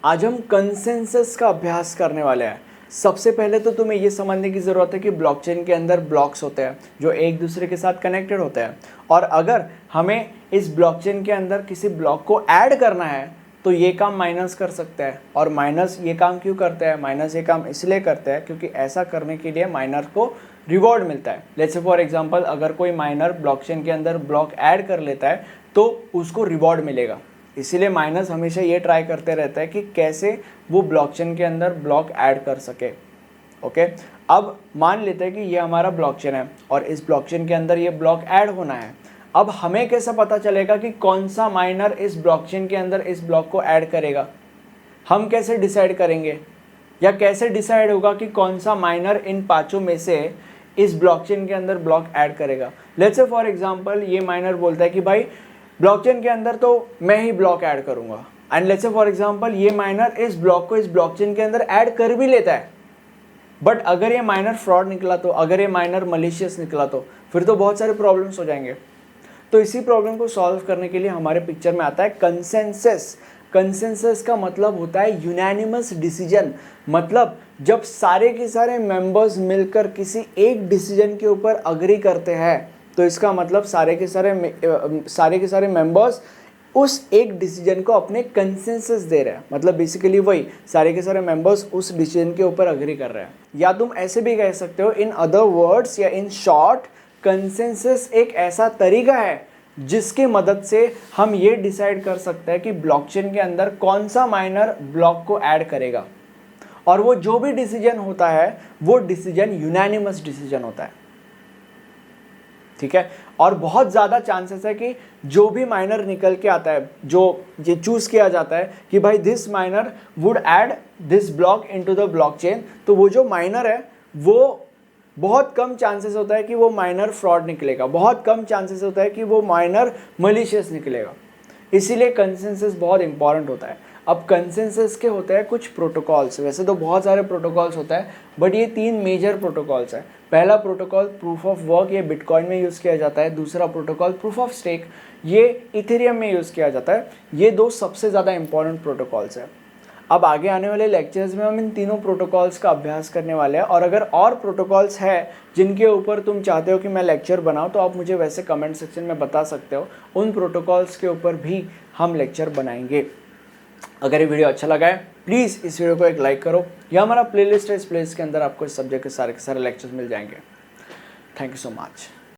आज हम कंसेंसस का अभ्यास करने वाले हैं। सबसे पहले तो तुम्हें ये समझने की ज़रूरत है कि ब्लॉकचेन के अंदर ब्लॉक्स होते हैं जो एक दूसरे के साथ कनेक्टेड होते हैं, और अगर हमें इस ब्लॉकचेन के अंदर किसी ब्लॉक को ऐड करना है तो ये काम माइनस कर सकते हैं। और माइनस ये काम क्यों करते हैं? माइनस ये काम इसलिए करते हैं क्योंकि ऐसा करने के लिए माइनर को रिवॉर्ड मिलता है। लेट्स से फॉर एग्जांपल, अगर कोई माइनर ब्लॉकचेन के अंदर ब्लॉक ऐड कर लेता है तो उसको रिवॉर्ड मिलेगा। इसीलिए माइनस हमेशा ये ट्राई करते रहता है कि कैसे वो ब्लॉकचेन के अंदर ब्लॉक ऐड कर सके। ओके, अब मान लेते हैं कि ये हमारा ब्लॉकचेन है और इस ब्लॉकचेन के अंदर ये ब्लॉक ऐड होना है। अब हमें कैसे पता चलेगा कि कौन सा माइनर इस ब्लॉकचेन के अंदर इस ब्लॉक को ऐड करेगा? हम कैसे डिसाइड करेंगे, या कैसे डिसाइड होगा कि कौन सा माइनर इन पांचों में से इस ब्लॉकचेन के अंदर ब्लॉक ऐड करेगा? लेट्स से फॉर एग्जांपल ये माइनर बोलता है कि भाई ब्लॉकचेन के अंदर तो मैं ही ब्लॉक ऐड करूंगा, and let's say for example ये माइनर इस ब्लॉक को इस ब्लॉकचेन के अंदर ऐड कर भी लेता है। बट अगर ये माइनर फ्रॉड निकला तो, अगर ये माइनर मलिशियस निकला तो फिर तो बहुत सारे प्रॉब्लम्स हो जाएंगे। तो इसी प्रॉब्लम को सॉल्व करने के लिए हमारे पिक्चर में आता है कंसेंसस। कंसेंसस का मतलब होता है यूनैनिमस डिसीजन। मतलब जब सारे के सारे मेंबर्स मिलकर किसी एक डिसीजन के ऊपर अग्री करते हैं तो इसका मतलब सारे के सारे मेंबर्स उस एक डिसीजन को अपने कंसेंसस दे रहे हैं। मतलब बेसिकली वही, सारे के सारे मेंबर्स उस डिसीजन के ऊपर अग्री कर रहे हैं। या तुम ऐसे भी कह सकते हो, इन अदर वर्ड्स या इन शॉर्ट, कंसेंसस एक ऐसा तरीका है जिसके मदद से हम ये डिसाइड कर सकते हैं कि ब्लॉकचेन के अंदर कौन सा माइनर ब्लॉक को ऐड करेगा, और वो जो भी डिसीजन होता है वो डिसीजन यूनैनिमस डिसीजन होता है। ठीक है, और बहुत ज़्यादा चांसेस है कि जो भी माइनर निकल के आता है, जो ये चूज किया जाता है कि भाई this minor would add this block into the blockchain, तो वो जो माइनर है वो बहुत कम चांसेस होता है कि वो माइनर फ्रॉड निकलेगा, बहुत कम चांसेस होता है कि वो माइनर मलिशियस निकलेगा। इसीलिए कंसेंसस बहुत इंपॉर्टेंट होता है। अब कंसेंसस के होते हैं कुछ प्रोटोकॉल्स, वैसे तो बहुत सारे प्रोटोकॉल्स होता है बट ये 3 मेजर प्रोटोकॉल्स है। पहला प्रोटोकॉल प्रूफ ऑफ वर्क, ये बिटकॉइन में यूज़ किया जाता है। दूसरा प्रोटोकॉल प्रूफ ऑफ स्टेक, ये इथेरियम में यूज़ किया जाता है। ये 2 सबसे ज़्यादा इंपॉर्टेंट प्रोटोकॉल्स हैं। अब आगे आने वाले लेक्चर्स में हम इन तीनों प्रोटोकॉल्स का अभ्यास करने वाले हैं, और अगर और प्रोटोकॉल्स हैं जिनके ऊपर तुम चाहते हो कि मैं लेक्चर बनाऊं तो आप मुझे वैसे कमेंट सेक्शन में बता सकते हो। उन प्रोटोकॉल्स के ऊपर भी हम लेक्चर बनाएंगे। अगर ये वीडियो अच्छा लगा है प्लीज़ इस वीडियो को एक लाइक करो। यह हमारा प्लेलिस्ट है, इस प्लेलिस्ट के अंदर आपको इस सब्जेक्ट के सारे लेक्चर्स मिल जाएंगे। Thank you so much.